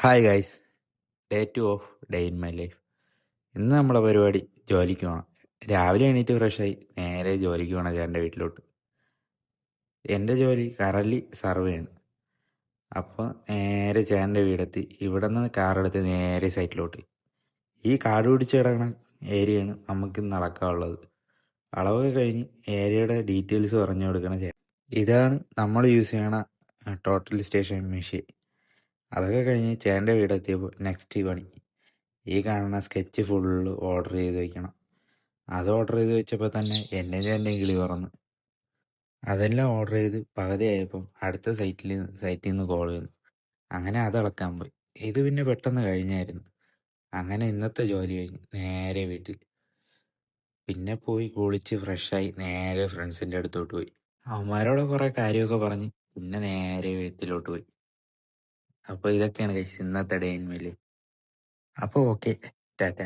Hi guys. Day 2 off day in my life. ഇന്ന് നമ്മളെ പരിപാടി ജോലിക്ക് പോകണം. രാവിലെ എണീറ്റ് ഫ്രഷായി നേരെ ജോലിക്ക് പോകണം ചേട്ടൻ്റെ വീട്ടിലോട്ട്. എൻ്റെ ജോലി കറലി സർവേയാണ്. അപ്പോൾ നേരെ ചേട്ടൻ്റെ വീടെത്തി ഇവിടെ നിന്ന് കാറെടുത്ത് നേരെ സൈറ്റിലോട്ട്. ഈ കാട് പിടിച്ച് കിടക്കുന്ന ഏരിയയാണ് നമുക്ക് ഇന്ന് അളക്കാനുള്ളത്. അളവൊക്കെ കഴിഞ്ഞ് ഏരിയയുടെ ഡീറ്റെയിൽസ് പറഞ്ഞു കൊടുക്കണം ചേട്ടൻ. ഇതാണ് നമ്മൾ യൂസ് ചെയ്യണ ടോട്ടൽ സ്റ്റേഷൻ മെഷീൻ. അതൊക്കെ കഴിഞ്ഞ് ചേട്ടൻ്റെ വീടെത്തിയപ്പോൾ നെക്സ്റ്റ് പണി ഈ കാണുന്ന സ്കെച്ച് ഫുള്ള് ഓർഡർ ചെയ്ത് വെക്കണം. അത് ഓർഡർ ചെയ്ത് വെച്ചപ്പോൾ തന്നെ ചേട്ടൻ്റെയും കിളി പറന്നു. അതെല്ലാം ഓർഡർ ചെയ്ത് പകുതിയായപ്പം അടുത്ത സൈറ്റിൽ നിന്ന് കോൾ ചെയ്യുന്നു. അങ്ങനെ അത് അളക്കാൻ പോയി. ഇത് പിന്നെ പെട്ടെന്ന് കഴിഞ്ഞായിരുന്നു. അങ്ങനെ ഇന്നത്തെ ജോലി കഴിഞ്ഞ് നേരെ വീട്ടിൽ. പിന്നെ പോയി കുളിച്ച് ഫ്രഷായി നേരെ ഫ്രണ്ട്സിൻ്റെ അടുത്തോട്ട് പോയി. അവന്മാരോട് കുറേ കാര്യമൊക്കെ പറഞ്ഞ് പിന്നെ നേരെ വീട്ടിലോട്ട് പോയി. അപ്പോൾ ഇതൊക്കെയാണ് കഴിച്ച് ഇന്നത്തെ ഡേ ഇൻ മൈ ലൈഫ്. അപ്പോൾ ഓക്കെ, ടാറ്റ.